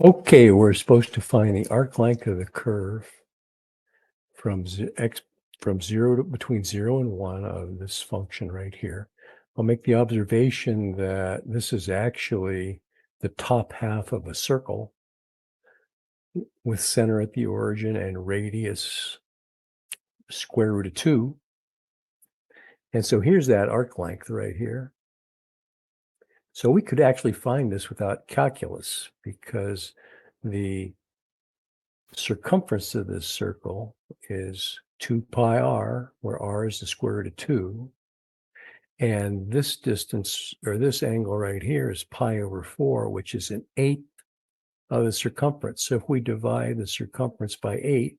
Okay, we're supposed to find the arc length of the curve from between 0 and 1 of this function right here. I'll make the observation that this is actually the top half of a circle with center at the origin and radius square root of 2. And so here's that arc length right here. So we could actually find this without calculus because the circumference of this circle is 2 pi r, where r is the square root of 2. And this distance, or this angle right here, is pi over 4, which is an eighth of the circumference. So if we divide the circumference by 8,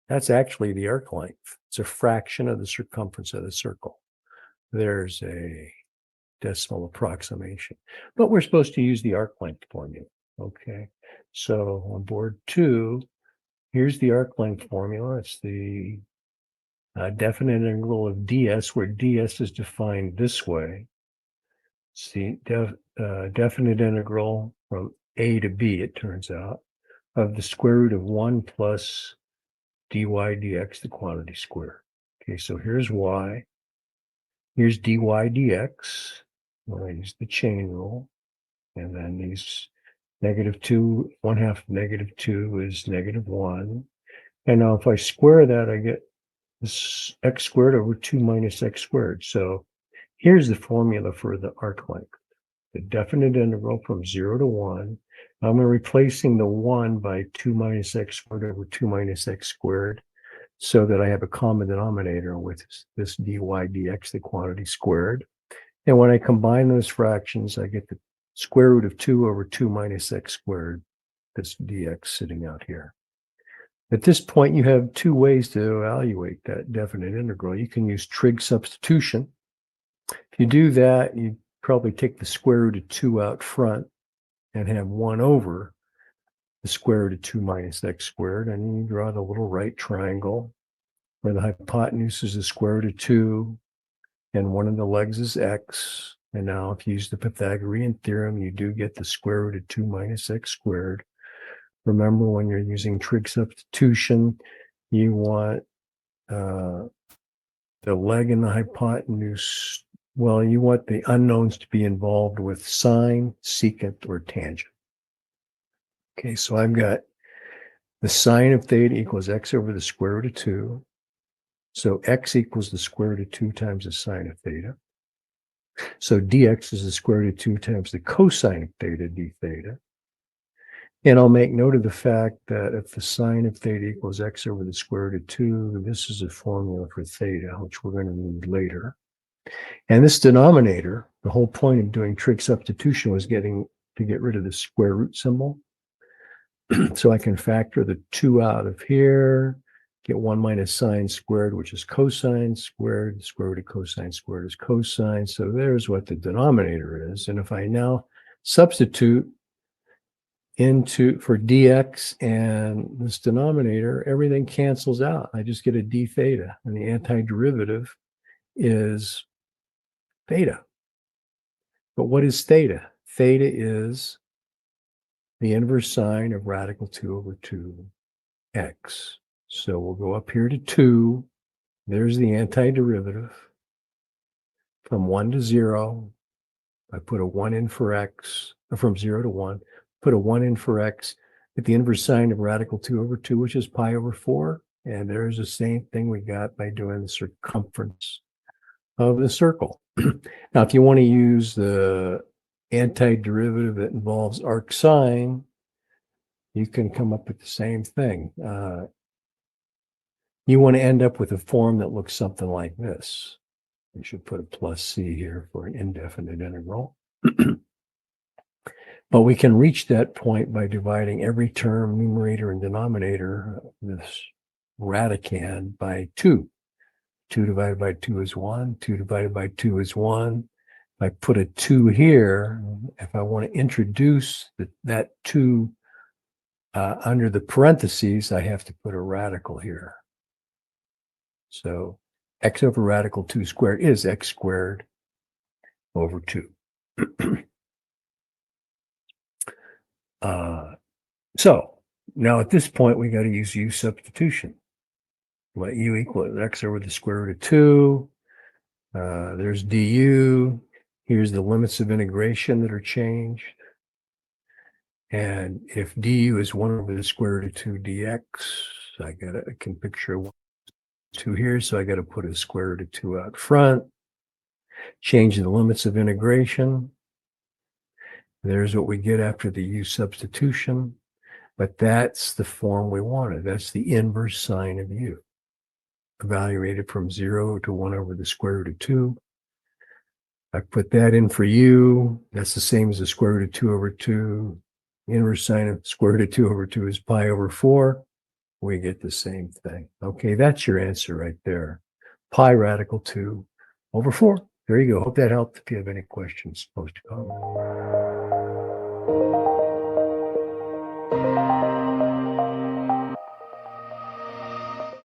that's actually the arc length. It's a fraction of the circumference of the circle. There's a decimal approximation. But we're supposed to use the arc length formula. Okay, so on board 2, here's the arc length formula. It's the definite integral of ds, where ds is defined this way. It's the definite integral from a to b, it turns out, of the square root of 1 plus dy dx, the quantity squared. Okay, so here's y. Here's dy dx. Well, I use the chain rule. And then these -2, 1/2 of -2 is -1. And now if I square that, I get this x squared over 2 minus x squared. So here's the formula for the arc length. The definite integral from 0 to 1. I'm replacing the 1 by 2 minus x squared over 2 minus x squared so that I have a common denominator with this dy dx, the quantity squared. And when I combine those fractions, I get the square root of 2 over 2 minus x squared, that's dx sitting out here. At this point, you have two ways to evaluate that definite integral. You can use trig substitution. If you do that, you probably take the square root of 2 out front and have 1 over the square root of 2 minus x squared, and you draw the little right triangle where the hypotenuse is the square root of 2, and one of the legs is x. And now if you use the Pythagorean theorem, you do get the square root of 2 minus x squared. Remember, when you're using trig substitution, you want the leg and the hypotenuse, well, you want the unknowns to be involved with sine, secant, or tangent. Okay, so I've got the sine of theta equals x over the square root of 2. So x equals the square root of 2 times the sine of theta. So dx is the square root of 2 times the cosine of theta d theta. And I'll make note of the fact that if the sine of theta equals x over the square root of 2, this is a formula for theta, which we're going to need later. And this denominator, the whole point of doing trig substitution was to get rid of the square root symbol. So I can factor the 2 out of here, get 1 minus sine squared, which is cosine squared. The square root of cosine squared is cosine. So there's what the denominator is. And if I now substitute for dx and this denominator, everything cancels out. I just get a d theta, and the antiderivative is theta. But what is theta? Theta is the inverse sine of radical 2 over 2x. So we'll go up here to 2. There's the antiderivative. From 1 to 0, I put a 1 in for x, or from 0 to 1, put a 1 in for x, get the inverse sine of radical 2 over 2, which is pi over 4. And there's the same thing we got by doing the circumference of the circle. Now, if you want to use the antiderivative that involves arc sine, you can come up with the same thing. You want to end up with a form that looks something like this. You should put a plus c here for an indefinite integral. But we can reach that point by dividing every term, numerator and denominator, this radicand, by 2. 2 divided by 2 is 1. 2 divided by 2 is 1. If I put a 2 here, if I want to introduce that 2 under the parentheses, I have to put a radical here. So x over radical 2 squared is x squared over 2. So now at this point, we got to use u substitution. Let u equal x over the square root of 2. There's du. Here's the limits of integration that are changed. And if du is 1 over the square root of 2 dx, I can picture 2 here, so I got to put a square root of 2 out front. Change the limits of integration. There's what we get after the u substitution. But that's the form we wanted. That's the inverse sine of u. Evaluated from 0 to 1 over the square root of 2. I put that in for u. That's the same as the square root of 2 over 2. The inverse sine of square root of 2 over 2 is pi over 4. We get the same thing. Okay, that's your answer right there. Pi radical 2 over 4. There you go. Hope that helped. If you have any questions, post a comment.